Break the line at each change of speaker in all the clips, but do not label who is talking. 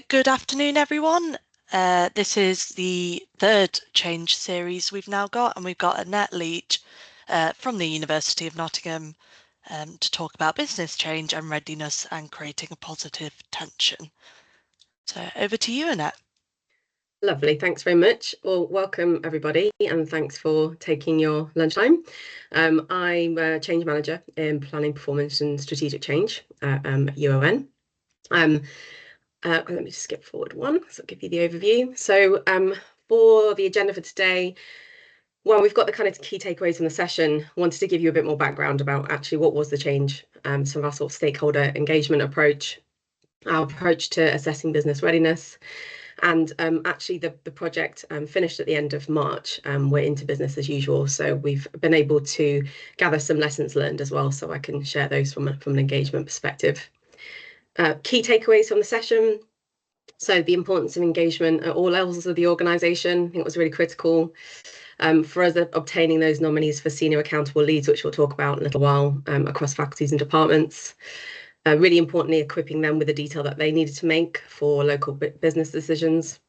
Good afternoon, everyone. This is the third change series we've now got, and we've got Annette Leach from the University of Nottingham to talk about business change and readiness and creating a positive tension. So over to you, Annette.
Lovely, thanks very much. Well, welcome everybody, and thanks for taking your lunchtime. I'm a change manager in planning, performance and strategic change at UON. Let me just skip forward one, so I'll give you the overview. So for the agenda for today, well, we've got the kind of key takeaways from the session. Wanted to give you a bit more background about actually what was the change, some of our sort of stakeholder engagement approach, our approach to assessing business readiness. And actually the project finished at the end of March. We're into business as usual, so we've been able to gather some lessons learned as well, so I can share those from an engagement perspective. Key takeaways from the session. So the importance of engagement at all levels of the organisation, I think was really critical. For us, obtaining those nominees for senior accountable leads, which we'll talk about in a little while, across faculties and departments. Really importantly, equipping them with the detail that they needed to make for local business decisions,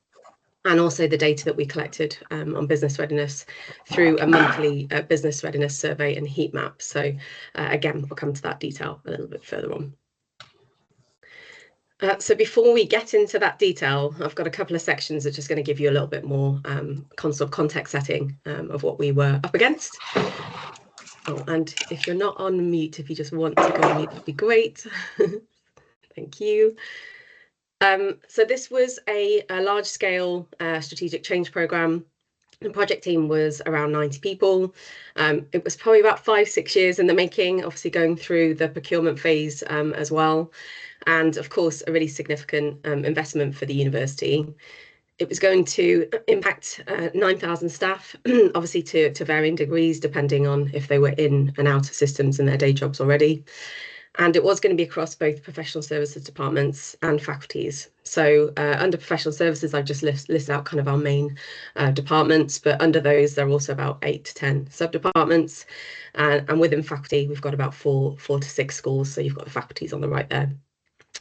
and also the data that we collected on business readiness through a monthly business readiness survey and heat map. So again, we'll come to that detail a little bit further on. So before we get into that detail, I've got a couple of sections that are just going to give you a little bit more context setting of what we were up against. Oh, and if you're not on mute, if you just want to go on mute, that'd be great. Thank you. So this was a large-scale strategic change programme. The project team was around 90 people. It was probably about 5-6 years in the making, obviously going through the procurement phase as well. And of course, a really significant investment for the university. It was going to impact 9,000 staff, obviously to varying degrees, depending on if they were in and out of systems in their day jobs already. And it was going to be across both professional services departments and faculties. So under professional services, I've just listed out kind of our main departments, but under those, there are also about 8 to 10 sub-departments. And within faculty, we've got about 4 to 6 schools. So you've got the faculties on the right there.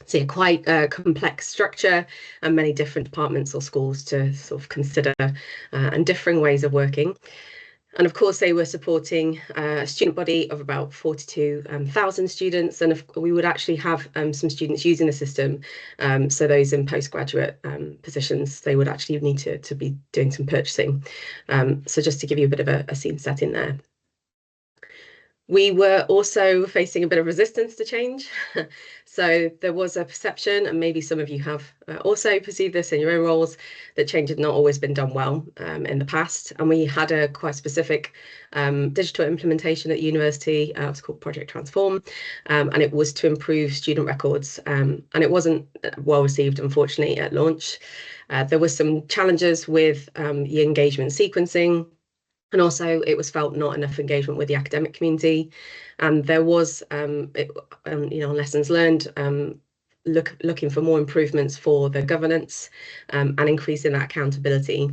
So yeah, quite a complex structure and many different departments or schools to sort of consider and differing ways of working. And of course, they were supporting a student body of about 42,000 students. And we would actually have some students using the system. So those in postgraduate positions, they would actually need to be doing some purchasing. So just to give you a bit of a scene setting there. We were also facing a bit of resistance to change. So there was a perception, and maybe some of you have also perceived this in your own roles, that change had not always been done well in the past. And we had a quite specific digital implementation at university. It was called Project Transform, and it was to improve student records. And it wasn't well received, unfortunately, at launch. There were some challenges with the engagement sequencing. And also it was felt not enough engagement with the academic community. And there was, lessons learned, looking for more improvements for the governance and increasing that accountability.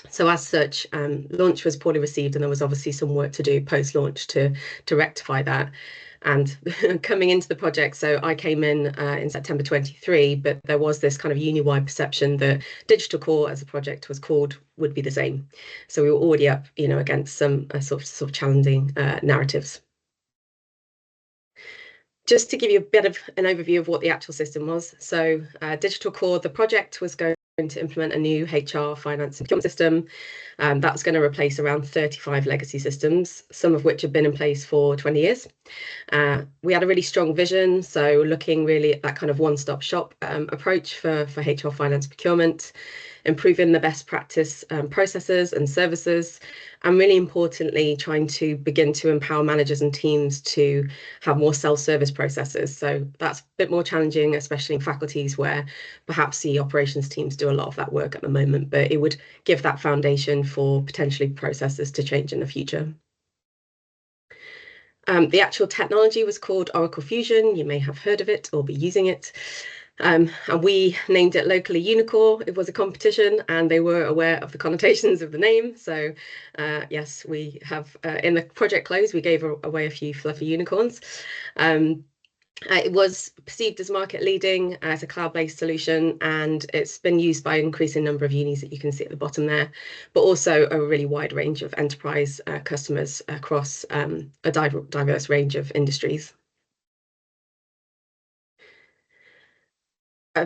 So as such, launch was poorly received, and there was obviously some work to do post-launch to rectify that. And coming into the project, so I came in September 23, but there was this kind of uni-wide perception that digital core, as the project was called, would be the same. So we were already up, against some sort of challenging narratives. Just to give you a bit of an overview of what the actual system was. So digital core, the project was going to implement a new HR, finance and procurement system. That was going to replace around 35 legacy systems, some of which have been in place for 20 years. We had a really strong vision, so looking really at that kind of one-stop shop approach for HR, finance, procurement, improving the best practice processes and services, and really importantly, trying to begin to empower managers and teams to have more self-service processes. So that's a bit more challenging, especially in faculties where perhaps the operations teams do a lot of that work at the moment, but it would give that foundation for potentially processes to change in the future. The actual technology was called Oracle Fusion. You may have heard of it or be using it. And we named it locally UniCore. It was a competition and they were aware of the connotations of the name. So yes, we have in the project close, we gave away a few fluffy unicorns. It was perceived as market leading as a cloud-based solution, and it's been used by an increasing number of unis that you can see at the bottom there, but also a really wide range of enterprise customers across a diverse range of industries.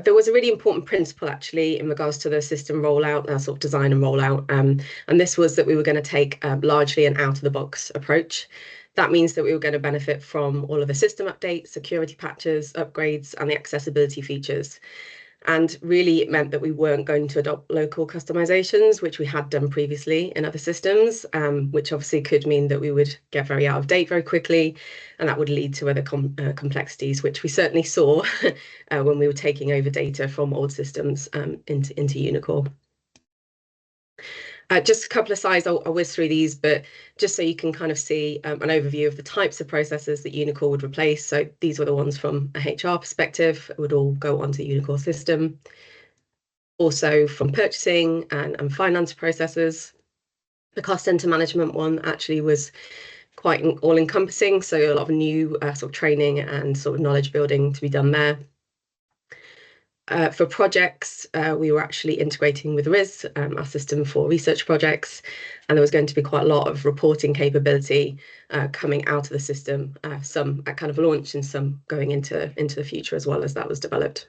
There was a really important principle actually in regards to the system rollout, sort of design and rollout, and this was that we were going to take largely an out-of-the-box approach. That means that we were going to benefit from all of the system updates, security patches, upgrades, and the accessibility features. And really, it meant that we weren't going to adopt local customizations, which we had done previously in other systems, which obviously could mean that we would get very out of date very quickly, and that would lead to other complexities, which we certainly saw when we were taking over data from old systems into UniCore. Just a couple of slides, I'll whiz through these, but just so you can kind of see an overview of the types of processes that UniCore would replace. So these were the ones from a HR perspective, it would all go onto the UniCore system. Also from purchasing and finance processes. The cost center management one actually was quite all-encompassing, so a lot of new sort of training and sort of knowledge building to be done there. For projects, we were actually integrating with RIS, our system for research projects, and there was going to be quite a lot of reporting capability coming out of the system, some at kind of launch and some going into the future as well as that was developed.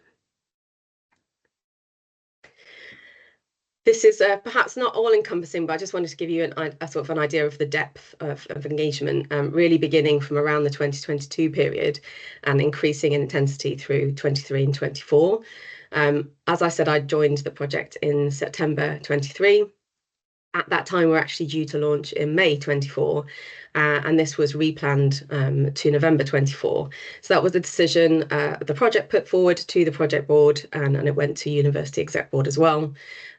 This is perhaps not all-encompassing, but I just wanted to give you a sort of an idea of the depth of engagement, really beginning from around the 2022 period and increasing in intensity through 23 and 24. As I said, I joined the project in September 23. At that time, we're actually due to launch in May 24, and this was replanned to November 24. So that was a decision the project put forward to the project board, and it went to University Exec Board as well.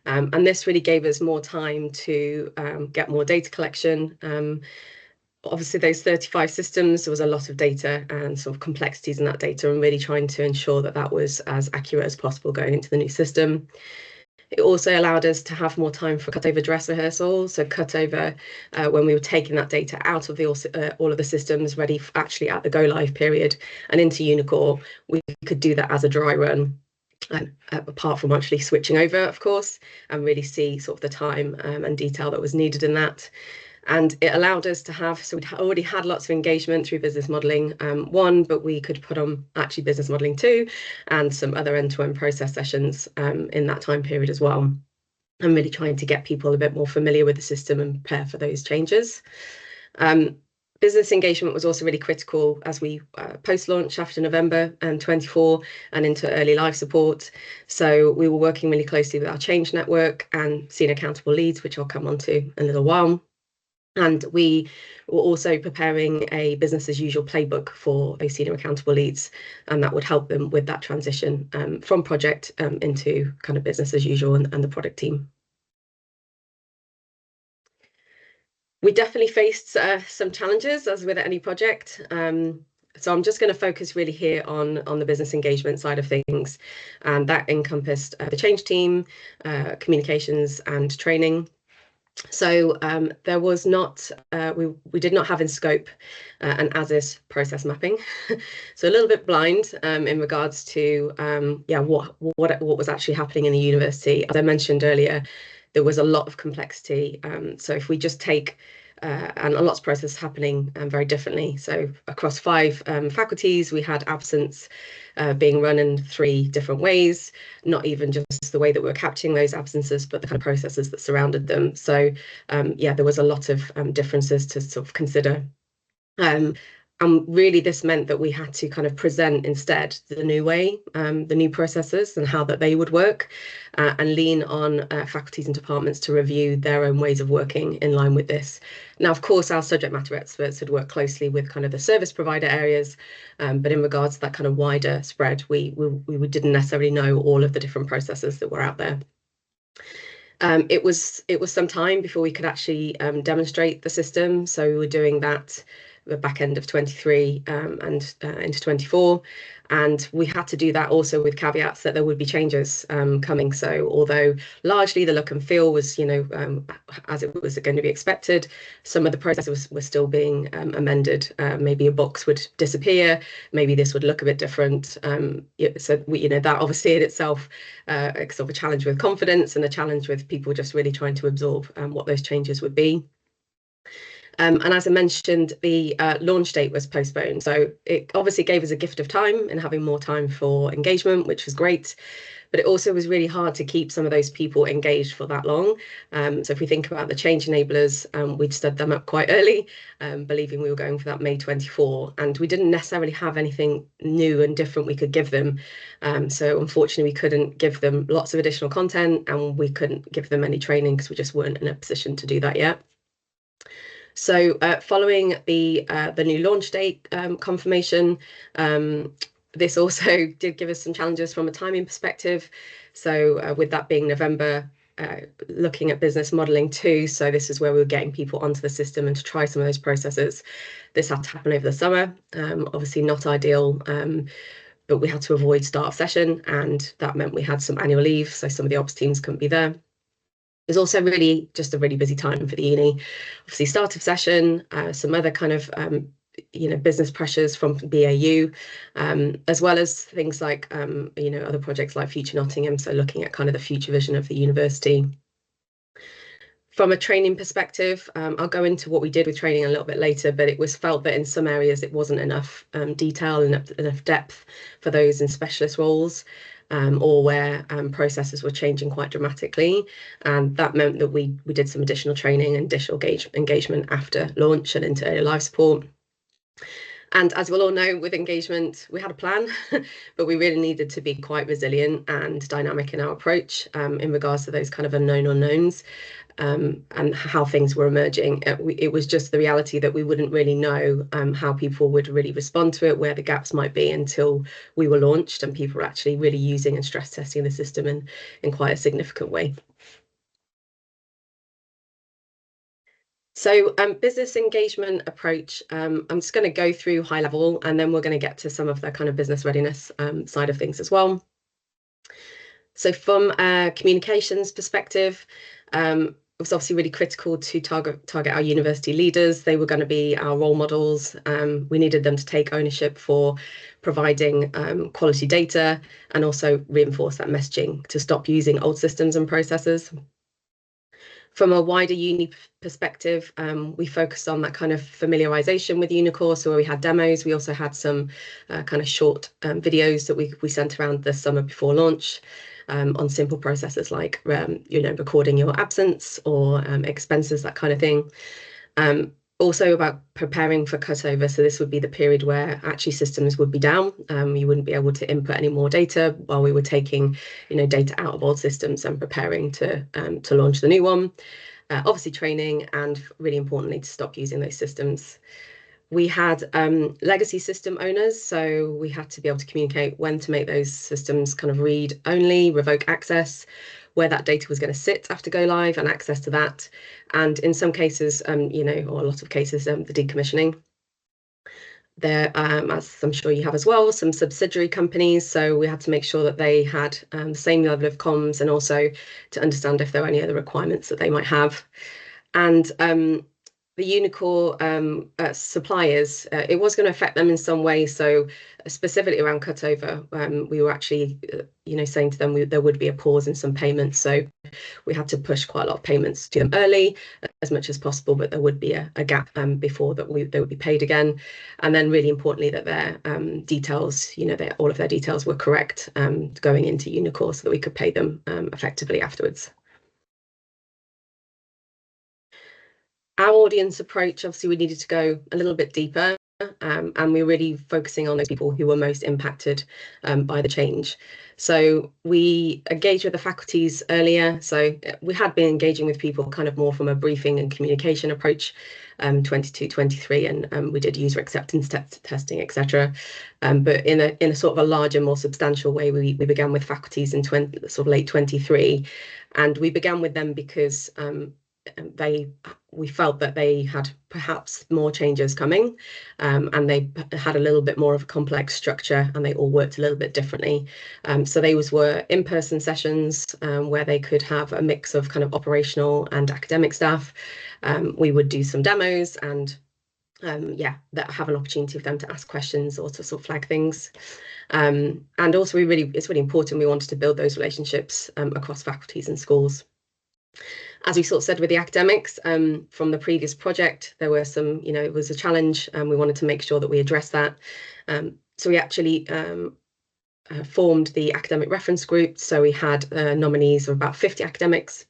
And this really gave us more time to get more data collection. Obviously, those 35 systems, there was a lot of data and sort of complexities in that data, and really trying to ensure that that was as accurate as possible going into the new system. It also allowed us to have more time for cutover dress rehearsal. So cutover when we were taking that data out of all of the systems ready actually at the go live period and into UniCore, we could do that as a dry run. Apart from actually switching over, of course, and really see sort of the time and detail that was needed in that. And it allowed us to have, so we'd already had lots of engagement through business modelling one, but we could put on actually business modelling two and some other end-to-end process sessions in that time period as well. I'm really trying to get people a bit more familiar with the system and prepare for those changes. Business engagement was also really critical as we post-launch after November 24 and into early life support. So we were working really closely with our change network and senior accountable leads, which I'll come on to in a little while. And we were also preparing a business as usual playbook for those senior accountable leads, and that would help them with that transition from project into kind of business as usual and the product team. We definitely faced some challenges, as with any project. So I'm just going to focus really here on the business engagement side of things, and that encompassed the change team, communications and training. So there was not, we did not have in scope an as-is process mapping, so a little bit blind in regards to what was actually happening in the university. As I mentioned earlier, there was a lot of complexity. So if we just take and lots of processes happening very differently. So across 5 faculties, we had absence being run in 3 different ways, not even just the way that we were capturing those absences, but the kind of processes that surrounded them. So there was a lot of differences to sort of consider. And really this meant that we had to kind of present instead the new way, the new processes and how that they would work, and lean on faculties and departments to review their own ways of working in line with this. Now, of course, our subject matter experts had worked closely with kind of the service provider areas, but in regards to that kind of wider spread, we didn't necessarily know all of the different processes that were out there. It was some time before we could actually demonstrate the system, so we were doing that the back end of 23 and into 24. And we had to do that also with caveats that there would be changes coming. So although largely the look and feel was, as it was going to be expected, some of the processes were still being amended. Maybe a box would disappear, maybe this would look a bit different. So that obviously in itself sort of a challenge with confidence and a challenge with people just really trying to absorb what those changes would be. And as I mentioned, the launch date was postponed. So it obviously gave us a gift of time and having more time for engagement, which was great. But it also was really hard to keep some of those people engaged for that long. So if we think about the change enablers, we'd stood them up quite early, believing we were going for that May 24. And we didn't necessarily have anything new and different we could give them. So unfortunately, we couldn't give them lots of additional content, and we couldn't give them any training because we just weren't in a position to do that yet. So following the new launch date confirmation, this also did give us some challenges from a timing perspective. So with that being November, looking at business modelling too. So this is where we were getting people onto the system and to try some of those processes. This had to happen over the summer, obviously not ideal, but we had to avoid start of session, and that meant we had some annual leave, so some of the ops teams couldn't be there. It was also really just a really busy time for the uni. Obviously, start of session, some other kind of business pressures from BAU, as well as things like other projects like Future Nottingham. So looking at kind of the future vision of the university. From a training perspective, I'll go into what we did with training a little bit later, but it was felt that in some areas it wasn't enough detail and enough depth for those in specialist roles. Or where processes were changing quite dramatically. And that meant that we did some additional training and additional engagement after launch and into early life support. And as we'll all know, with engagement, we had a plan, but we really needed to be quite resilient and dynamic in our approach in regards to those kind of unknown unknowns. And how things were emerging. It was just the reality that we wouldn't really know how people would really respond to it, where the gaps might be until we were launched and people were actually really using and stress testing the system in quite a significant way. So business engagement approach, I'm just going to go through high level, and then we're going to get to some of the kind of business readiness side of things as well. So from a communications perspective, it was obviously really critical to target our university leaders. They were going to be our role models. We needed them to take ownership for providing quality data and also reinforce that messaging to stop using old systems and processes. From a wider uni perspective, we focused on that kind of familiarization with UniCore. So where we had demos, we also had some kind of short videos that we sent around the summer before launch. On simple processes like, recording your absence or expenses, that kind of thing. Also about preparing for cutover. So this would be the period where actually systems would be down. You wouldn't be able to input any more data while we were taking, data out of old systems and preparing to launch the new one. Obviously training, and really importantly, to stop using those systems. We had legacy system owners, so we had to be able to communicate when to make those systems kind of read only, revoke access, where that data was going to sit after go live and access to that. And in some cases, or a lot of cases, the decommissioning. There, as I'm sure you have as well, some subsidiary companies. So we had to make sure that they had the same level of comms, and also to understand if there were any other requirements that they might have. And the UniCore suppliers, it was going to affect them in some way. So specifically around cutover, we were actually, saying to them there would be a pause in some payments. So we had to push quite a lot of payments to them early as much as possible, but there would be a gap before that they would be paid again. And then really importantly that their details, all of their details were correct going into UniCore so that we could pay them effectively afterwards. Our audience approach, obviously, we needed to go a little bit deeper, and we're really focusing on those people who were most impacted by the change. So we engaged with the faculties earlier. So we had been engaging with people kind of more from a briefing and communication approach, 22, 23, and we did user acceptance testing, etc. But in a sort of a larger, more substantial way, we began with faculties in sort of late 23, and we began with them because we felt that they had perhaps more changes coming, and they had a little bit more of a complex structure, and they all worked a little bit differently. So those were in-person sessions where they could have a mix of kind of operational and academic staff. We would do some demos and that have an opportunity for them to ask questions or to sort of flag things. And also it's really important, we wanted to build those relationships across faculties and schools. As we sort of said with the academics, from the previous project, there were some, it was a challenge, and we wanted to make sure that we addressed that. So we actually formed the academic reference group. So we had nominees of about 50 academics,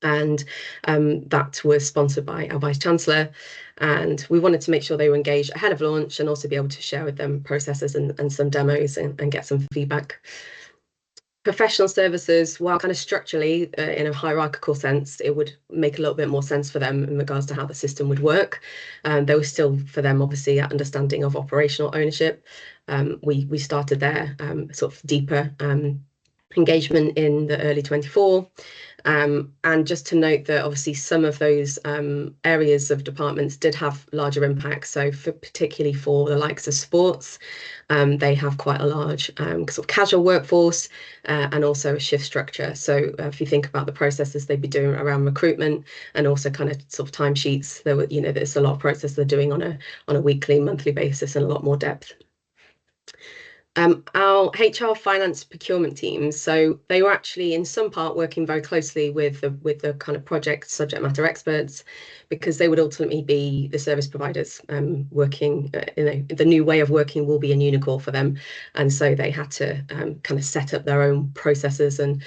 and that was sponsored by our Vice Chancellor. And we wanted to make sure they were engaged ahead of launch and also be able to share with them processes and some demos and get some feedback. Professional services, while kind of structurally in a hierarchical sense, it would make a little bit more sense for them in regards to how the system would work. There was still for them, obviously, that understanding of operational ownership. We started there sort of deeper engagement in the early 24. And just to note that obviously some of those areas of departments did have larger impacts. So particularly for the likes of sports, they have quite a large sort of casual workforce and also a shift structure. So if you think about the processes they'd be doing around recruitment and also kind of sort of timesheets, there were, there's a lot of processes they're doing on a weekly, monthly basis and a lot more depth. Our HR, finance, procurement teams, so they were actually in some part working very closely with the kind of project subject matter experts, because they would ultimately be the service providers working. The new way of working will be in UniCore for them, and so they had to kind of set up their own processes and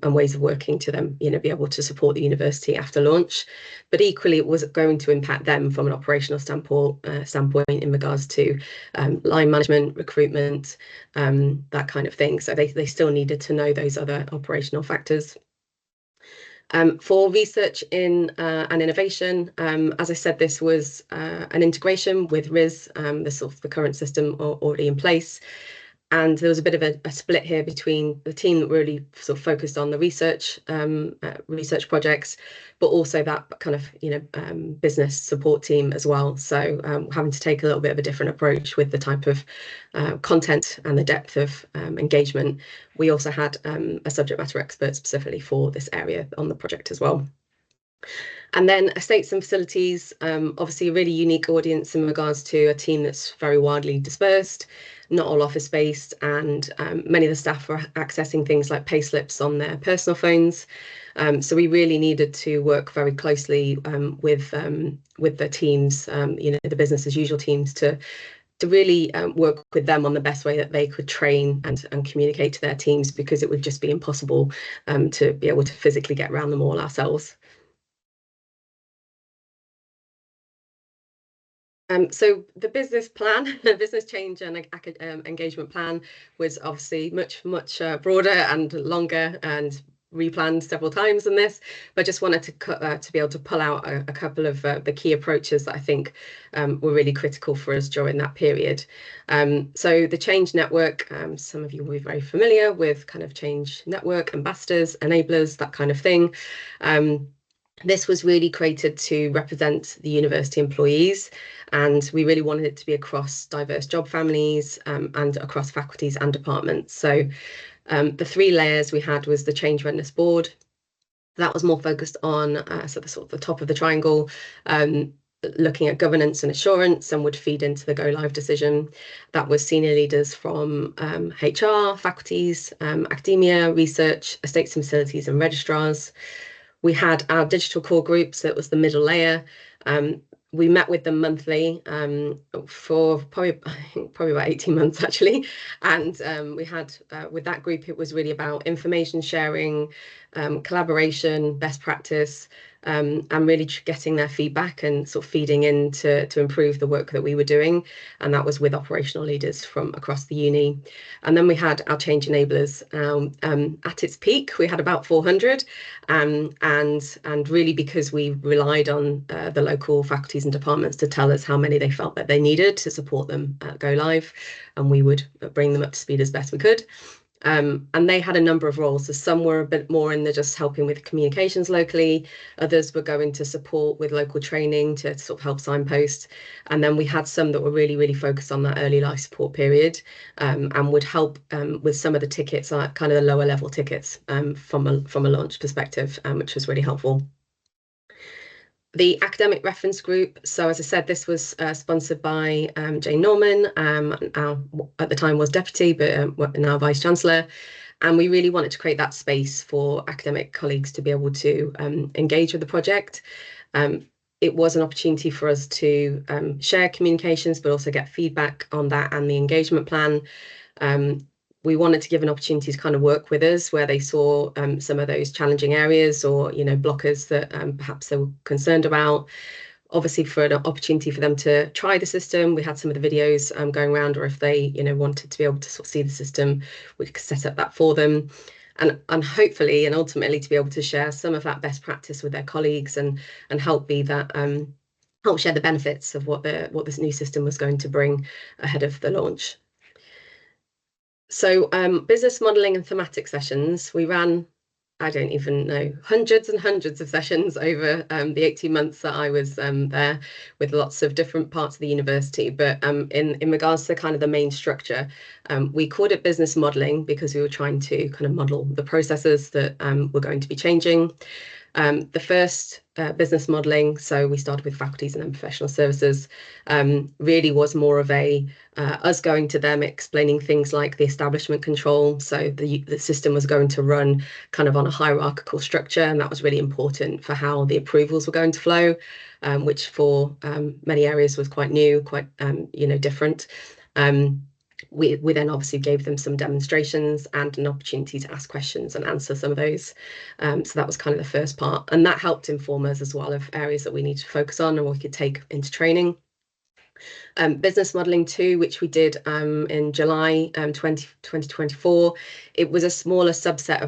ways of working to them, be able to support the university after launch. But equally, it was going to impact them from an operational standpoint in regards to line management, recruitment, that kind of thing. So they still needed to know those other operational factors. For research and innovation, as I said, this was an integration with RIS, the current system already in place. And there was a bit of a split here between the team that really sort of focused on the research projects, but also that kind of business support team as well. So having to take a little bit of a different approach with the type of content and the depth of engagement. We also had a subject matter expert specifically for this area on the project as well. And then estates and facilities, obviously a really unique audience in regards to a team that's very widely dispersed, not all office-based, and many of the staff were accessing things like payslips on their personal phones. So we really needed to work very closely with the teams, the business as usual teams, to really work with them on the best way that they could train and communicate to their teams, because it would just be impossible to be able to physically get around them all ourselves. So the business plan, the business change and engagement plan was obviously much broader and longer and replanned several times than this, but just wanted to be able to pull out a couple of the key approaches that I think were really critical for us during that period. So the change network, some of you will be very familiar with kind of change network, ambassadors, enablers, that kind of thing. This was really created to represent the university employees, and we really wanted it to be across diverse job families and across faculties and departments. So the three layers we had was the change readiness board. That was more focused on the top of the triangle, looking at governance and assurance, and would feed into the go live decision. That was senior leaders from HR, faculties, academia, research, estates and facilities, and registrars. We had our digital core group, so it was the middle layer. We met with them monthly for probably about 18 months actually. And we had, with that group, it was really about information sharing, collaboration, best practice, and really getting their feedback and sort of feeding in to improve the work that we were doing. And that was with operational leaders from across the uni. And then we had our change enablers. At its peak, we had about 400, and really because we relied on the local faculties and departments to tell us how many they felt that they needed to support them go live, and we would bring them up to speed as best we could. And they had a number of roles. So some were a bit more in the just helping with communications locally. Others were going to support with local training to sort of help signpost. And then we had some that were really, really focused on that early life support period, and would help with some of the tickets, kind of the lower level tickets, from a launch perspective, which was really helpful. The academic reference group. So as I said, this was sponsored by Jane Norman, at the time was deputy, but now vice chancellor. And we really wanted to create that space for academic colleagues to be able to engage with the project. It was an opportunity for us to share communications, but also get feedback on that and the engagement plan. We wanted to give an opportunity to kind of work with us where they saw some of those challenging areas or, blockers that perhaps they were concerned about. Obviously, for an opportunity for them to try the system, we had some of the videos going around, or if they, wanted to be able to sort of see the system, we could set up that for them. And hopefully and ultimately to be able to share some of that best practice with their colleagues and help be that help share the benefits of what this new system was going to bring ahead of the launch. So business modelling and thematic sessions, we ran, I don't even know, hundreds and hundreds of sessions over the 18 months that I was there, with lots of different parts of the university. But in regards to kind of the main structure, we called it business modelling because we were trying to kind of model the processes that were going to be changing. The first business modelling, so we started with faculties and then professional services, really was more of a us going to them, explaining things like the establishment control. So the system was going to run kind of on a hierarchical structure, and that was really important for how the approvals were going to flow, which for many areas was quite new, quite different. We then obviously gave them some demonstrations and an opportunity to ask questions and answer some of those. So that was kind of the first part. And that helped inform us as well of areas that we need to focus on and we could take into training. Business modelling 2, which we did in July 2024. It was a smaller subset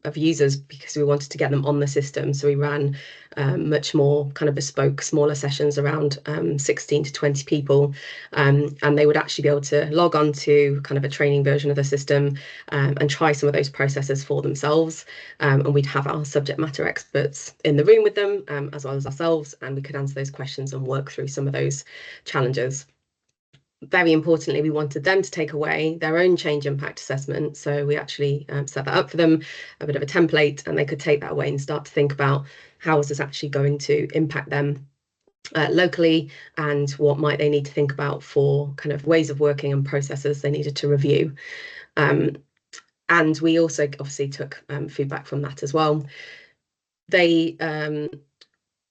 of users because we wanted to get them on the system. So we ran much more kind of bespoke, smaller sessions around 16 to 20 people. And they would actually be able to log on to kind of a training version of the system and try some of those processes for themselves. And we'd have our subject matter experts in the room with them, as well as ourselves, and we could answer those questions and work through some of those challenges. Very importantly, we wanted them to take away their own change impact assessment. So we actually set that up for them, a bit of a template, and they could take that away and start to think about how is this actually going to impact them locally, and what might they need to think about for kind of ways of working and processes they needed to review. And we also obviously took feedback from that as well. They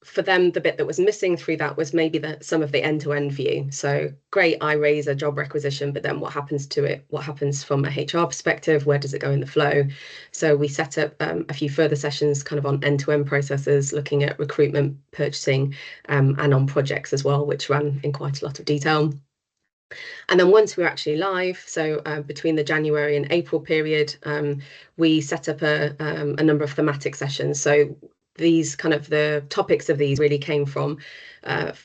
for them, the bit that was missing through that was maybe some of the end-to-end view. So great, I raise a job requisition, but then what happens to it? What happens from a HR perspective? Where does it go in the flow? So we set up a few further sessions kind of on end-to-end processes, looking at recruitment, purchasing, and on projects as well, which ran in quite a lot of detail. And then once we were actually live, so between the January and April period, we set up a number of thematic sessions. So these kind of the topics of these really came from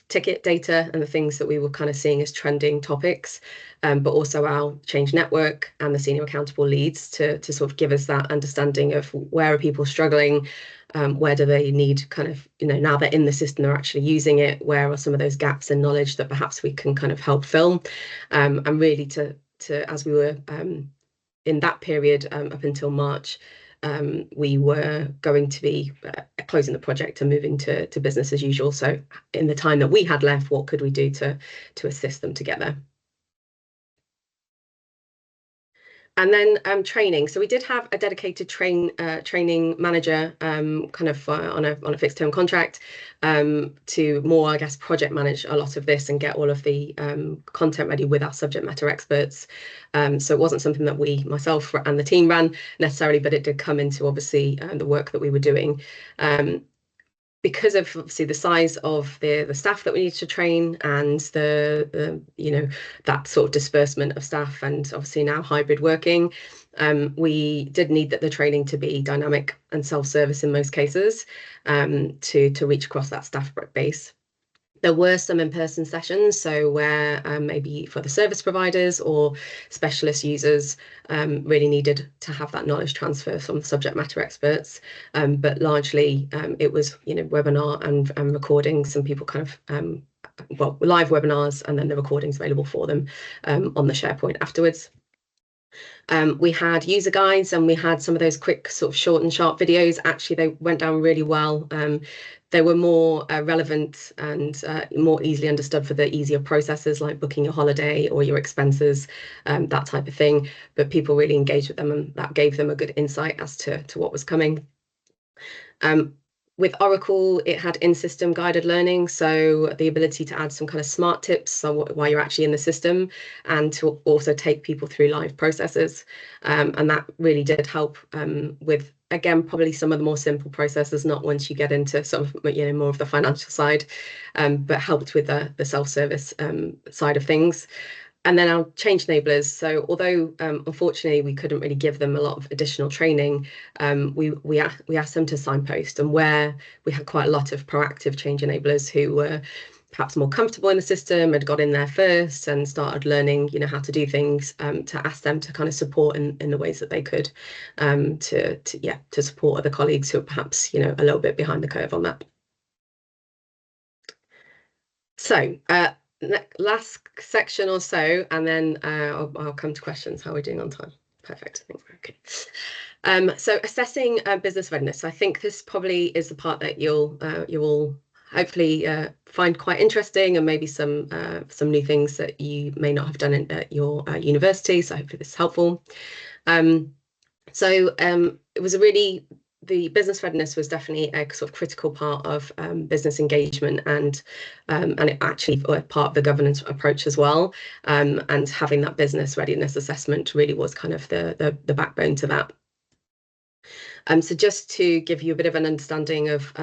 ticket data and the things that we were kind of seeing as trending topics, but also our change network and the senior accountable leads to sort of give us that understanding of where are people struggling, where do they need kind of, now they're in the system, they're actually using it, where are some of those gaps in knowledge that perhaps we can kind of help fill, and really to as we were in that period up until March, we were going to be closing the project and moving to business as usual. So in the time that we had left, what could we do to assist them to get there? And then training. So we did have a dedicated training manager, kind of on a fixed term contract, to more, I guess, project manage a lot of this and get all of the content ready with our subject matter experts. So it wasn't something that myself and the team ran necessarily, but it did come into obviously the work that we were doing. Because of obviously the size of the staff that we need to train and the that sort of disbursement of staff, and obviously now hybrid working, we did need the training to be dynamic and self-service in most cases, to reach across that staff base. There were some in-person sessions, so where maybe for the service providers or specialist users really needed to have that knowledge transfer from subject matter experts. But largely it was, webinar and recordings, and people kind of, well, live webinars, and then the recordings available for them on the SharePoint afterwards. We had user guides, and we had some of those quick sort of short and sharp videos. Actually, they went down really well. They were more relevant and more easily understood for the easier processes like booking your holiday or your expenses, that type of thing. But people really engaged with them, and that gave them a good insight as to what was coming. With Oracle, it had in-system guided learning, so the ability to add some kind of smart tips while you're actually in the system, and to also take people through live processes. And that really did help with, again, probably some of the more simple processes, not once you get into sort of, more of the financial side, but helped with the self-service side of things. And then our change enablers. So although unfortunately we couldn't really give them a lot of additional training, we asked them to signpost, and where we had quite a lot of proactive change enablers who were perhaps more comfortable in the system, had got in there first and started learning, how to do things, to ask them to kind of support in the ways that they could, to support other colleagues who are perhaps, a little bit behind the curve on that. So last section or so, and then I'll come to questions. How are we doing on time? Perfect. I think we're okay. So assessing business readiness. I think this probably is the part that you'll hopefully find quite interesting, and maybe some new things that you may not have done at your university. So hopefully this is helpful. It was the business readiness was definitely a sort of critical part of business engagement, and it actually part of the governance approach as well. And having that business readiness assessment really was kind of the backbone to that. So just to give you a bit of an understanding of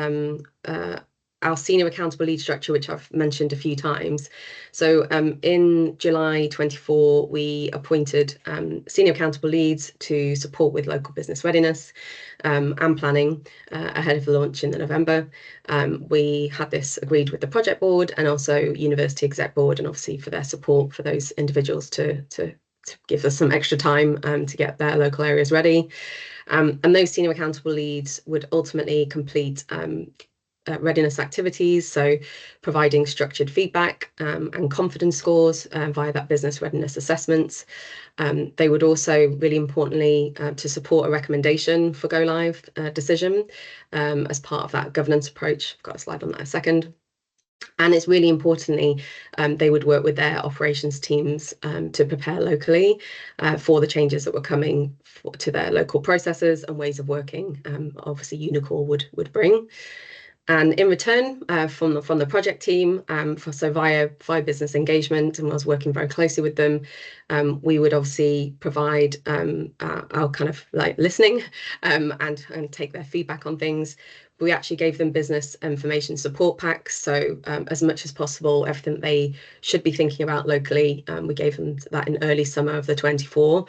our senior accountable lead structure, which I've mentioned a few times. So in July 24, we appointed senior accountable leads to support with local business readiness and planning ahead of the launch in November. We had this agreed with the project board and also university exec board, and obviously for their support for those individuals to give us some extra time to get their local areas ready. And those senior accountable leads would ultimately complete readiness activities, so providing structured feedback and confidence scores via that business readiness assessments. They would also, really importantly, to support a recommendation for go live decision as part of that governance approach. I've got a slide on that in a second. And it's really importantly, they would work with their operations teams to prepare locally for the changes that were coming to their local processes and ways of working. Obviously, UniCore would bring. And in return, from the project team, via business engagement, and I was working very closely with them, we would obviously provide our kind of like listening and take their feedback on things. We actually gave them business information support packs, so as much as possible, everything they should be thinking about locally, we gave them that in early summer of the 24.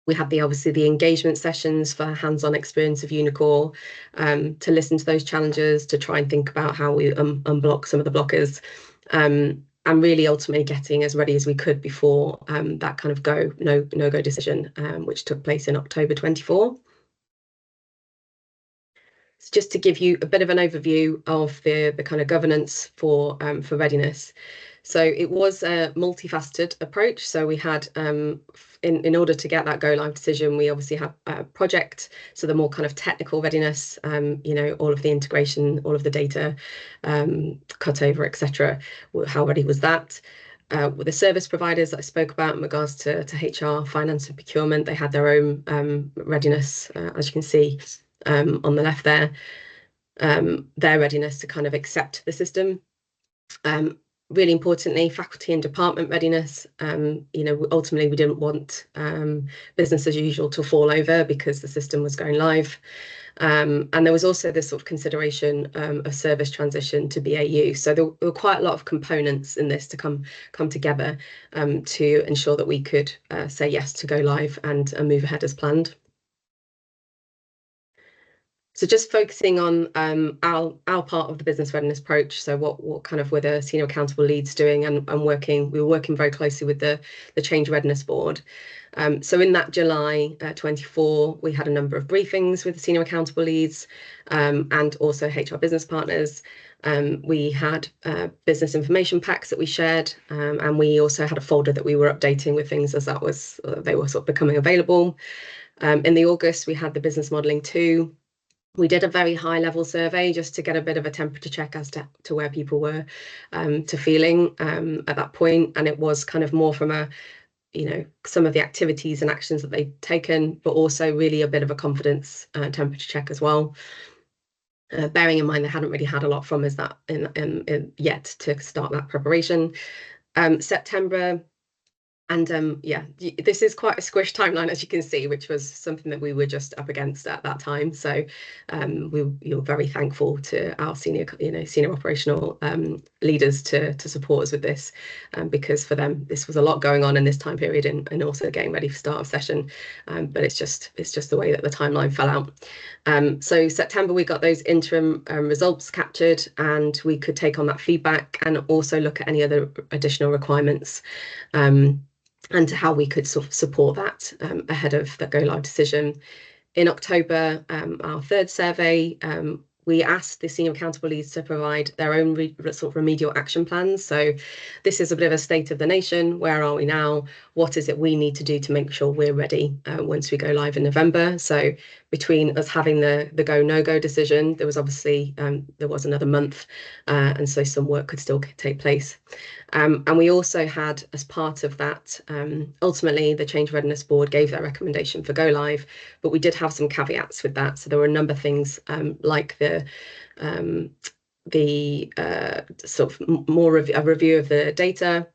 We had obviously the engagement sessions for hands-on experience of UniCore, to listen to those challenges, to try and think about how we unblock some of the blockers, and really ultimately getting as ready as we could before that kind of no-go decision, which took place in October 24. So just to give you a bit of an overview of the kind of governance for readiness. So it was a multifaceted approach. So we had, in order to get that go live decision, we obviously had a project, so the more kind of technical readiness, all of the integration, all of the data, cutover, etc. How ready was that? With the service providers that I spoke about in regards to HR, finance, and procurement, they had their own readiness, as you can see on the left there, their readiness to kind of accept the system. Really importantly, faculty and department readiness. Ultimately we didn't want business as usual to fall over because the system was going live. And there was also this sort of consideration of service transition to BAU. So there were quite a lot of components in this to come together to ensure that we could say yes to go live and move ahead as planned. So just focusing on our part of the business readiness approach. So what kind of were the senior accountable leads doing, and working. We were working very closely with the change readiness board. So in that July 24, we had a number of briefings with the senior accountable leads and also HR business partners. We had business information packs that we shared, and we also had a folder that we were updating with things as they were sort of becoming available. In the August, we had the business modelling 2. We did a very high level survey just to get a bit of a temperature check as to where people were to feeling at that point. And it was kind of more from some of the activities and actions that they'd taken, but also really a bit of a confidence temperature check as well. Bearing in mind they hadn't really had a lot from us that yet to start that preparation. September. And yeah, this is quite a squished timeline, as you can see, which was something that we were just up against at that time. So we were very thankful to our senior operational leaders to support us with this, because for them this was a lot going on in this time period, and also getting ready for start of session. But it's just the way that the timeline fell out. So September we got those interim results captured, and we could take on that feedback and also look at any other additional requirements. And how we could sort of support that ahead of the go live decision. In October, our third survey, we asked the senior accountable leads to provide their own sort of remedial action plans. So this is a bit of a state of the nation. Where are we now? What is it we need to do to make sure we're ready once we go live in November? So between us having the go no go decision, there was obviously there was another month, and so some work could still take place. And we also had, as part of that, ultimately the Change Readiness Board gave their recommendation for go live, but we did have some caveats with that. So there were a number of things like the sort of more of a review of the data.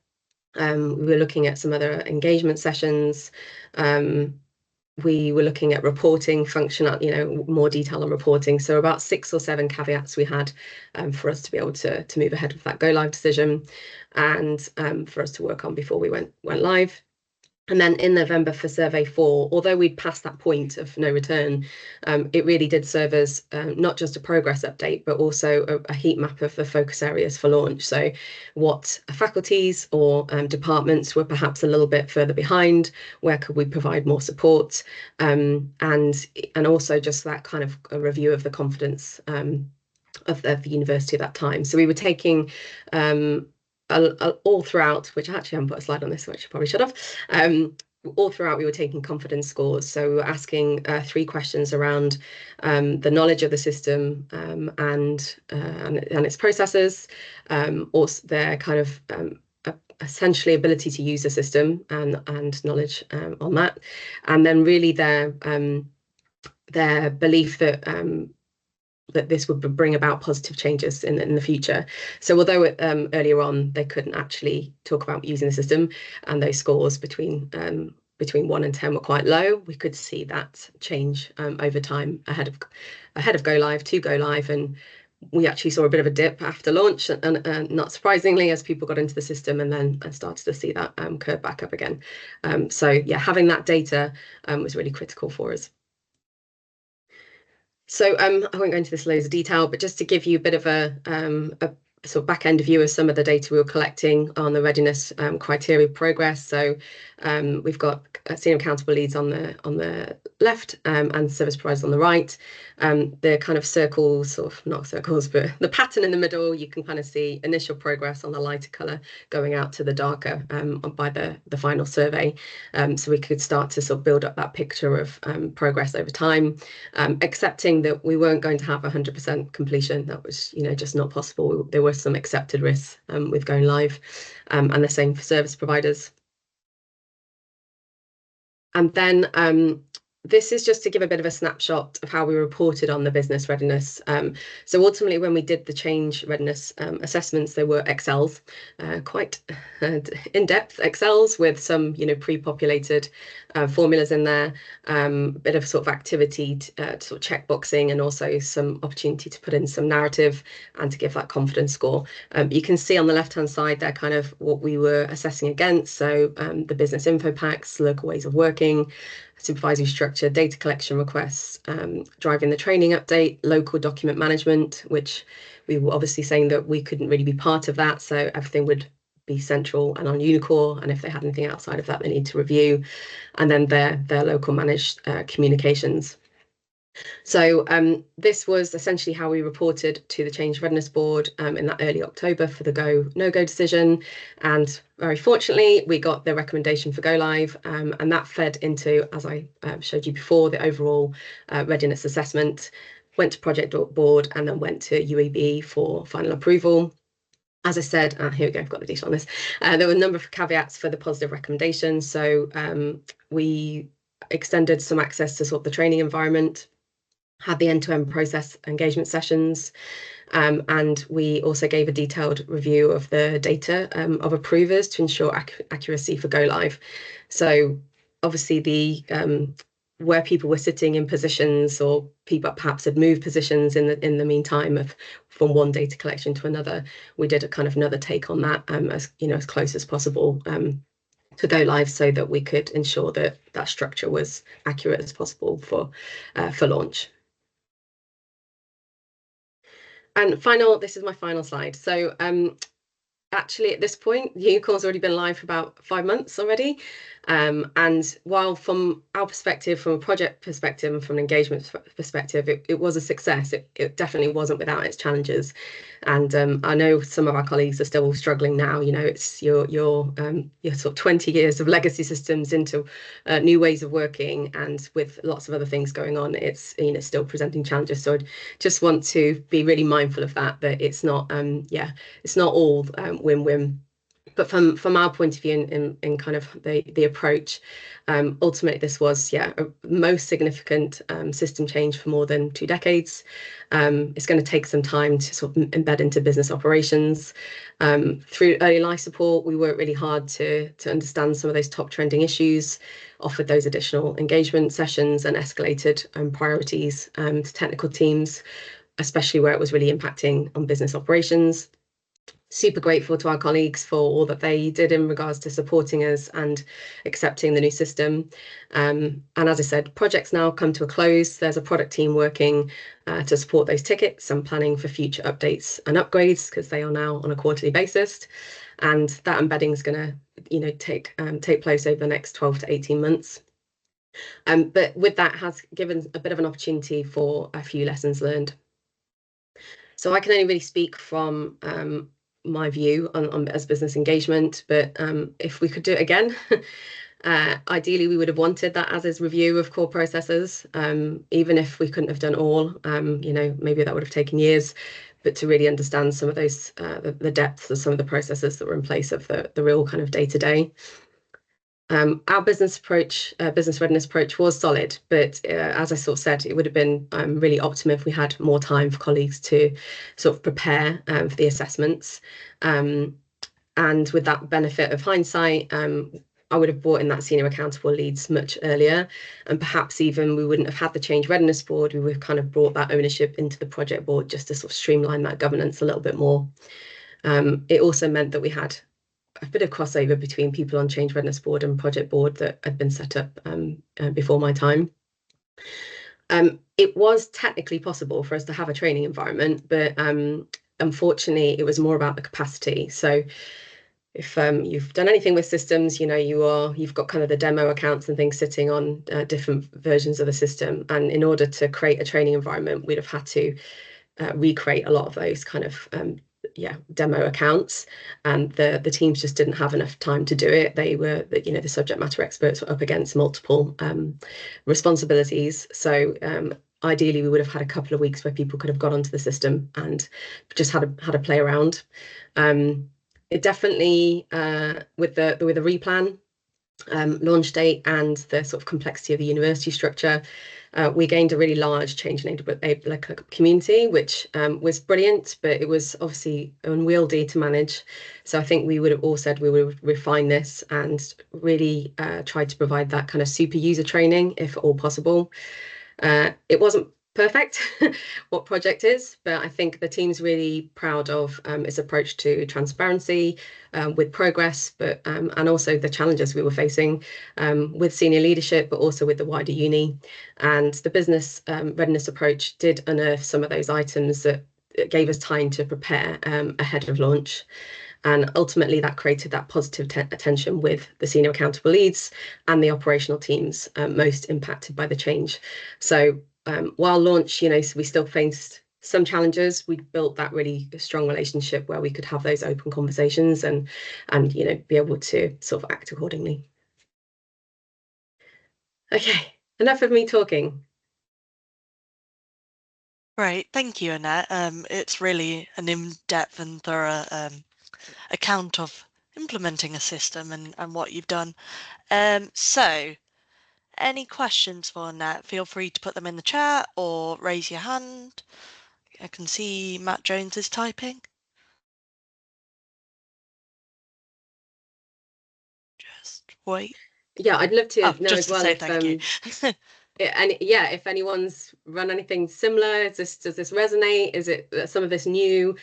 We were looking at some other engagement sessions. We were looking at reporting function, more detail on reporting. So about 6 or 7 caveats we had for us to be able to move ahead with that go live decision, and for us to work on before we went live. And then in November for survey 4, although we'd passed that point of no return, it really did serve as not just a progress update, but also a heat map of the focus areas for launch. So what faculties or departments were perhaps a little bit further behind, where could we provide more support, and also just that kind of a review of the confidence of the university at that time. So we were taking all throughout, which I actually haven't put a slide on this, which I probably should have. All throughout, we were taking confidence scores. So we were asking 3 questions around the knowledge of the system and its processes, also their kind of essentially ability to use the system and knowledge on that, and then really their belief that that this would bring about positive changes in the future. So although earlier on they couldn't actually talk about using the system, and those scores between 1 and 10 were quite low, we could see that change over time ahead of go live to go live. And we actually saw a bit of a dip after launch, and not surprisingly, as people got into the system, and then started to see that curve back up again. So yeah, having that data was really critical for us. So I won't go into this loads of detail, but just to give you a bit of a sort of back end view of some of the data we were collecting on the readiness criteria progress. So we've got senior accountable leads on the left and service providers on the right. The kind of circles, or not circles, but the pattern in the middle, you can kind of see initial progress on the lighter colour going out to the darker by the final survey. So we could start to sort of build up that picture of progress over time, accepting that we weren't going to have 100% completion. That was, just not possible. There were some accepted risks with going live, and the same for service providers. And then this is just to give a bit of a snapshot of how we reported on the business readiness. So ultimately, when we did the change readiness assessments, they were Excels, quite in-depth Excels with some, pre-populated formulas in there, a bit of sort of activity to sort of check boxing, and also some opportunity to put in some narrative and to give that confidence score. You can see on the left-hand side there kind of what we were assessing against. So the business info packs, local ways of working, supervisory structure, data collection requests, driving the training update, local document management, which we were obviously saying that we couldn't really be part of that, so everything would be central and on UniCore, and if they had anything outside of that, they need to review, and then their local managed communications. So this was essentially how we reported to the Change Readiness Board in that early October for the no-go decision. And very fortunately, we got the recommendation for go live, and that fed into, as I showed you before, the overall readiness assessment, went to project board, and then went to UAB for final approval. As I said, here we go, I've got the detail on this. There were a number of caveats for the positive recommendation. So we extended some access to sort of the training environment, had the end-to-end process engagement sessions, and we also gave a detailed review of the data of approvers to ensure accuracy for go live. So obviously the where people were sitting in positions, or people perhaps had moved positions in the meantime from one data collection to another, we did a kind of another take on that, as you know, as close as possible to go live, so that we could ensure that that structure was accurate as possible for launch. And this is my final slide. So actually at this point, UniCore's already been live for about 5 months already. And while from our perspective, from a project perspective and from an engagement perspective, it was a success, it definitely wasn't without its challenges. And I know some of our colleagues are still struggling now. You know, it's your sort of 20 years of legacy systems into new ways of working, and with lots of other things going on, it's, you know, still presenting challenges. So I just want to be really mindful of that it's not it's not all win-win. But from our point of view in kind of the approach, ultimately this was a most significant system change for more than 2 decades. It's going to take some time to sort of embed into business operations. Through early life support, we worked really hard to understand some of those top trending issues, offered those additional engagement sessions, and escalated priorities to technical teams, especially where it was really impacting on business operations. Super grateful to our colleagues for all that they did in regards to supporting us and accepting the new system. And as I said, projects now come to a close. There's a product team working to support those tickets and planning for future updates and upgrades, because they are now on a quarterly basis. And that embedding is going to, you know, take place over the next 12 to 18 months. But with that has given a bit of an opportunity for a few lessons learned. So I can only really speak from my view on as business engagement, but if we could do it again, ideally we would have wanted that as is review of core processes, even if we couldn't have done all, you know, maybe that would have taken years, but to really understand some of those the depths of some of the processes that were in place of the real kind of day-to-day. Our business readiness approach was solid, but as I sort of said, it would have been really optimum if we had more time for colleagues to sort of prepare for the assessments. And with that benefit of hindsight, I would have brought in that senior accountable leads much earlier, and perhaps even we wouldn't have had the Change Readiness Board. We would have kind of brought that ownership into the project board just to sort of streamline that governance a little bit more. It also meant that we had a bit of crossover between people on Change Readiness Board and project board that had been set up before my time. It was technically possible for us to have a training environment, but unfortunately it was more about the capacity. So if you've done anything with systems, you know, you've got kind of the demo accounts and things sitting on different versions of the system, and in order to create a training environment, we'd have had to recreate a lot of those kind of demo accounts, and the teams just didn't have enough time to do it. They were, you know, the subject matter experts were up against multiple responsibilities. So ideally we would have had a couple of weeks where people could have got onto the system and just had a play around. It definitely with the replan, launch date, and the sort of complexity of the university structure, we gained a really large change in a community, which was brilliant, but it was obviously unwieldy to manage. So I think we would have all said we would refine this and really try to provide that kind of super user training if at all possible. It wasn't perfect what project is, but I think the team's really proud of its approach to transparency with progress, but and also the challenges we were facing with senior leadership, but also with the wider uni. And the business readiness approach did unearth some of those items that gave us time to prepare ahead of launch. And ultimately, that created that positive attention with the senior accountable leads and the operational teams most impacted by the change. So while launch, we still faced some challenges. We built that really strong relationship where we could have those open conversations and be able to sort of act accordingly. Okay, enough of me talking.
Great, thank you, Annette. It's really an in-depth and thorough account of implementing a system and what you've done. So, any questions for Annette? Feel free to put them in the chat or raise your hand. I can see Matt Jones is typing. Just wait.
Yeah, I'd love to
Oh,
know
just
as
to
well
say
if
thank you.
and yeah, if anyone's run anything similar, does this resonate? Is it some of this new?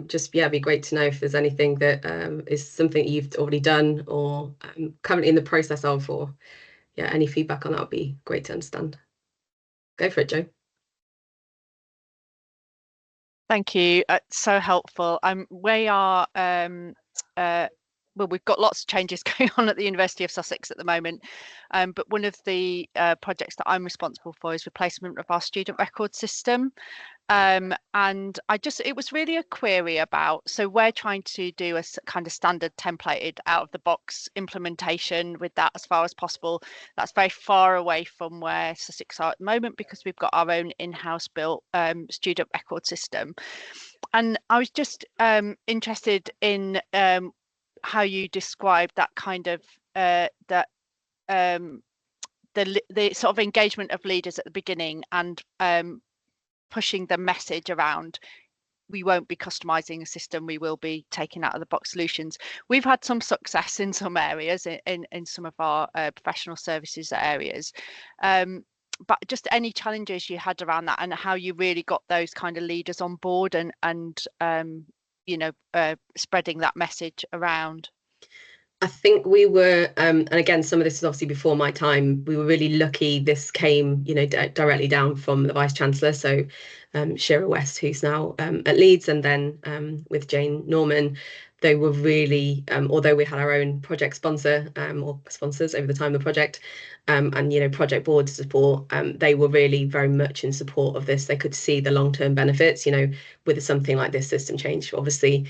Just yeah, it'd be great to know if there's anything that is something you've already done or currently in the process of, or yeah, any feedback on that would be great to understand. Go for it, Joe.
Thank you. So helpful. We are well, we've got lots of changes going on at the University of Sussex at the moment, but one of the projects that I'm responsible for is replacement of our student record system. And it was really a query about, so we're trying to do a kind of standard templated out of the box implementation with that as far as possible. That's very far away from where Sussex are at the moment because we've got our own in-house built student record system. And I was just interested in how you describe that kind of the sort of engagement of leaders at the beginning and pushing the message around we won't be customizing a system, we will be taking out of the box solutions. We've had some success in some areas, in some of our professional services areas, but just any challenges you had around that and how you really got those kind of leaders on board and spreading that message around.
I think we were, and again, some of this is obviously before my time. We were really lucky. This came, directly down from the Vice Chancellor. So, Shira West, who's now at Leeds, and then with Jane Norman, they were really, although we had our own project sponsor or sponsors over the time of the project, and project board support, they were really very much in support of this. They could see the long-term benefits, with something like this system change. Obviously,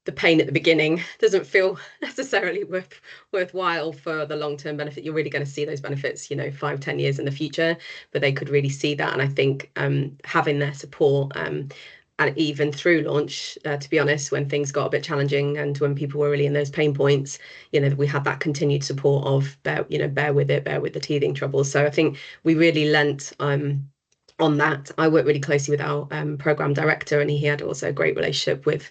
the pain at the beginning doesn't feel necessarily worthwhile for the long-term benefit. You're really going to see those benefits, 5-10 years in the future, but they could really see that. And I think having their support and even through launch, to be honest, when things got a bit challenging and when people were really in those pain points, we had that continued support of bear with the teething troubles. So I think we really lent on that. I work really closely with our program director, and he had also a great relationship with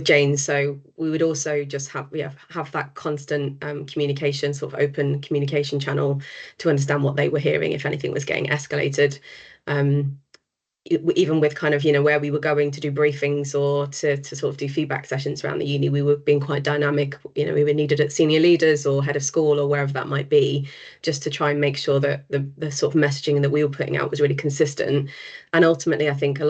Jane. So we would also just have that constant communication, sort of open communication channel to understand what they were hearing if anything was getting escalated. Even with kind of where we were going to do briefings or to sort of do feedback sessions around the uni, we were being quite dynamic. We were needed at senior leaders or head of school or wherever that might be, just to try and make sure that the sort of messaging that we were putting out was really consistent. And ultimately, I think in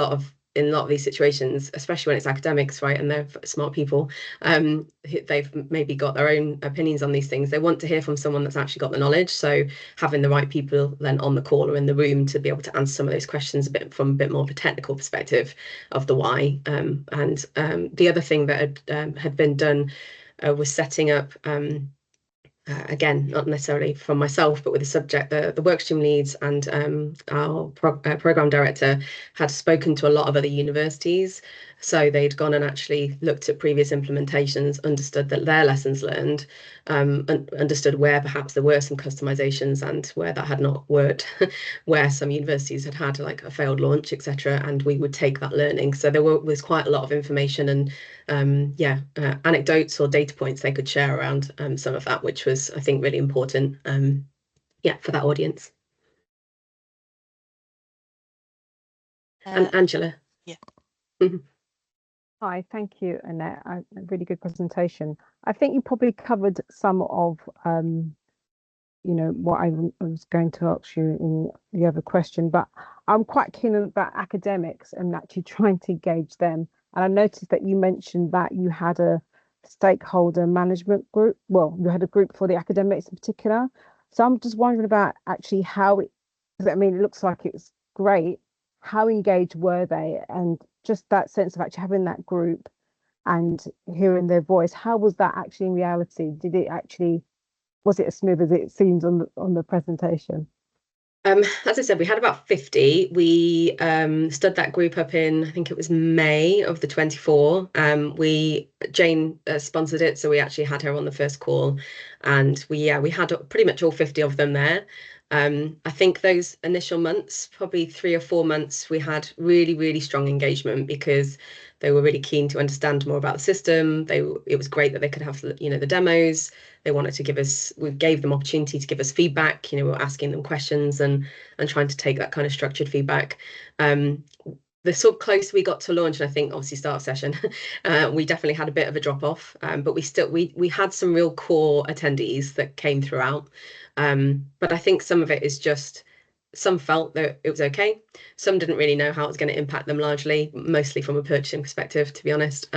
a lot of these situations, especially when it's academics, right, and they're smart people, they've maybe got their own opinions on these things. They want to hear from someone that's actually got the knowledge. So having the right people then on the call or in the room to be able to answer some of those questions from a bit more of a technical perspective of the why. And the other thing that had been done was setting up again, not necessarily from myself, but with the subject, the workstream leads and our program director had spoken to a lot of other universities. So they'd gone and actually looked at previous implementations, understood that their lessons learned, and understood where perhaps there were some customizations and where that had not worked, where some universities had like a failed launch, etc. And we would take that learning. So there was quite a lot of information and anecdotes or data points they could share around some of that, which was, I think, really important for that audience. And Angela.
Yeah.
Hi, thank you, Annette. A really good presentation. I think you probably covered some of, what I was going to ask you in the other question, but I'm quite keen about academics and actually trying to engage them. And I noticed that you mentioned that you had a stakeholder management group. Well, you had a group for the academics in particular. So I'm just wondering about actually how it, 'cause I mean, it looks like it's great. How engaged were they? And just that sense of actually having that group and hearing their voice, how was that actually in reality? Did it actually, was it as smooth as it seems on the presentation?
As I said, we had about 50. We stood that group up in, I think it was May of the 24. Jane sponsored it, so we actually had her on the first call, and we had pretty much all 50 of them there. I think those initial months, probably 3 or 4 months, we had really, really strong engagement because they were really keen to understand more about the system. It was great that they could have, the demos. They wanted to give us, we gave them opportunity to give us feedback. We were asking them questions and trying to take that kind of structured feedback. The sort of close we got to launch, and I think obviously start session, we definitely had a bit of a drop off, but we had some real core attendees that came throughout. But I think some of it is just, some felt that it was okay. Some didn't really know how it was going to impact them, largely, mostly from a purchasing perspective, to be honest,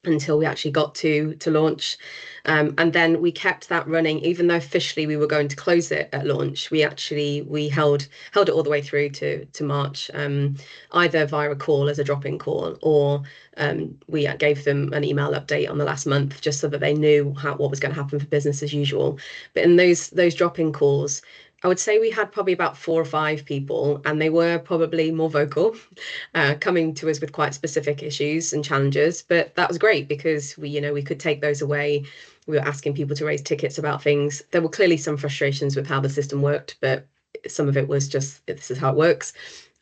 until we actually got to launch. And then we kept that running, even though officially we were going to close it at launch. We held it all the way through to March, either via a call as a drop-in call, or we gave them an email update on the last month, just so that they knew what was going to happen for business as usual. But in those drop-in calls, I would say we had probably about 4 or 5 people, and they were probably more vocal, coming to us with quite specific issues and challenges. But that was great because we could take those away. We were asking people to raise tickets about things. There were clearly some frustrations with how the system worked, but some of it was just, this is how it works.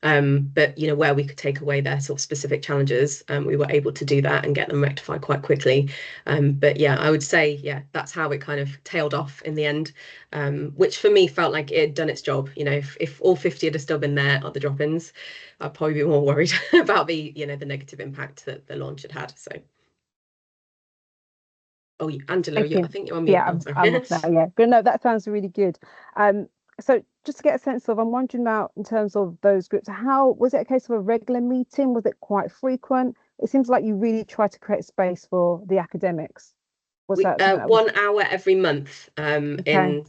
But where we could take away their sort of specific challenges, we were able to do that and get them rectified quite quickly. But yeah, I would say, that's how it kind of tailed off in the end, which for me felt like it had done its job. If all 50 had still been there at the drop-ins, I'd probably be more worried about the negative impact that the launch had had. So. Oh, Angela, I think you're on mute.
Yeah, I'm off now. Yeah, but no, that sounds really good. So just to get a sense of, I'm wondering about in terms of those groups, how was it a case of a regular meeting? Was it quite frequent? It seems like you really try to create space for the academics. Was that
1 hour every month?
Okay.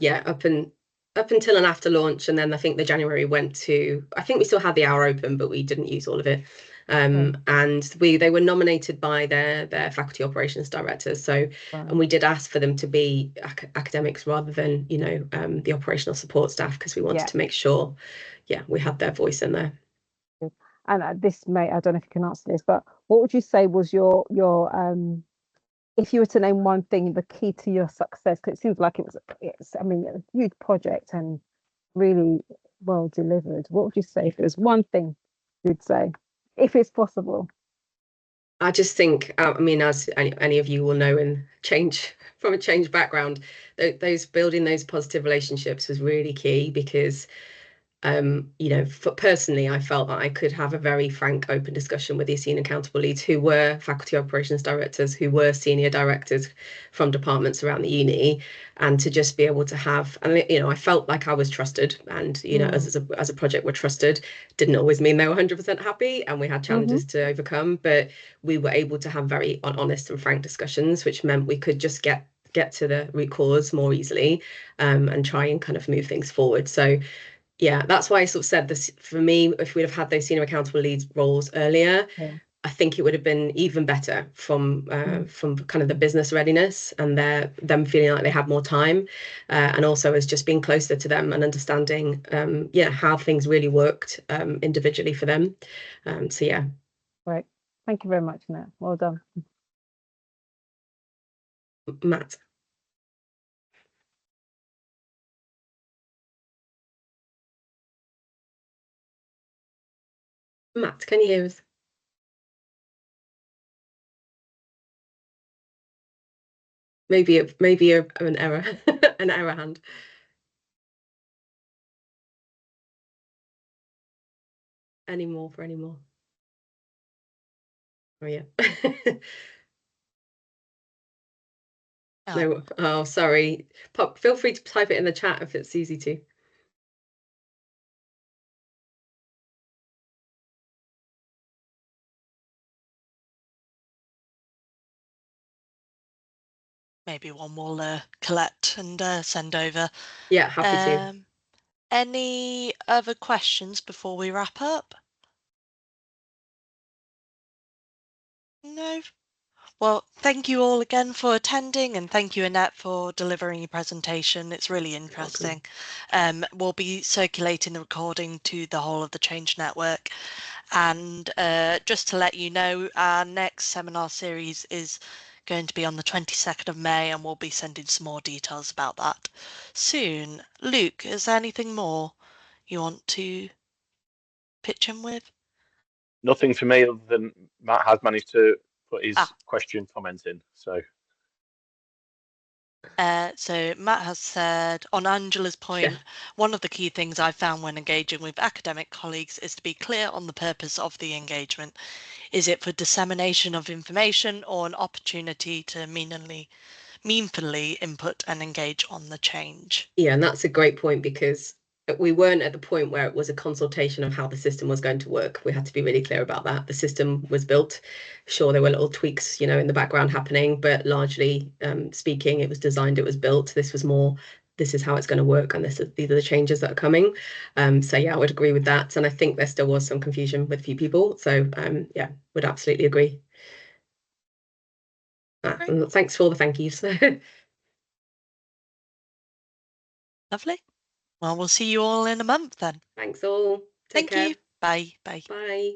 Up until and after launch, and then I think the January went to, I think we still had the hour open, but we didn't use all of it. And they were nominated by their faculty operations directors. So, and we did ask for them to be academics rather than the operational support staff, because we wanted to make sure, we had their voice in there.
And I don't know if you can answer this, but what would you say was your if you were to name one thing, the key to your success? Because it seems like it's a huge project and really well delivered. What would you say if it was one thing you'd say, if it's possible?
I just think, as any of you will know, from a change background, those building those positive relationships was really key, because personally, I felt that I could have a very frank, open discussion with these senior accountable leads, who were faculty operations directors, who were senior directors from departments around the uni, and to just be able to have, I felt like I was trusted, and as a project, we're trusted. Didn't always mean they were 100% happy, and we had challenges to overcome, but we were able to have very honest and frank discussions, which meant we could just get to the root cause more easily, and try and kind of move things forward. So yeah, that's why I sort of said this. For me, if we'd have had those senior accountable leads roles earlier, I think it would have been even better from kind of the business readiness and them feeling like they had more time, and also as just being closer to them and understanding how things really worked individually for them. So yeah.
Right. Thank you very much, Matt. Well done.
Matt. Matt, can you hear us? Maybe an error, an error hand. any more. Oh yeah.
Oh,
No, oh sorry. Feel free to type it in the chat if it's easy to.
maybe one we'll collect and send over.
Yeah, happy to.
Any other questions before we wrap up? No? Well, thank you all again for attending, and thank you, Annette, for delivering your presentation. It's really interesting. We'll be circulating the recording to the whole of the Change Network. And just to let you know, our next seminar series is going to be on the 22nd of May, and we'll be sending some more details about that soon. Luke, is there anything more you want to pitch in with?
Nothing for me other than Matt has managed to put his question comment in. So
Matt has said, on Angela's point, one of the key things I found when engaging with academic colleagues is to be clear on the purpose of the engagement. Is it for dissemination of information or an opportunity to meaningfully input and engage on the change?
Yeah, and that's a great point, because we weren't at the point where it was a consultation of how the system was going to work. We had to be really clear about that. The system was built. Sure, there were little tweaks, in the background happening, but largely speaking, it was designed, it was built. This was more, this is how it's going to work, and these are the changes that are coming. So yeah, I would agree with that. And I think there still was some confusion with a few people. So yeah, would absolutely agree. And thanks for all the thank yous.
Lovely. Well, we'll see you all in a month then.
Thanks all. Take care.
Thank you. Bye. Bye.
Bye.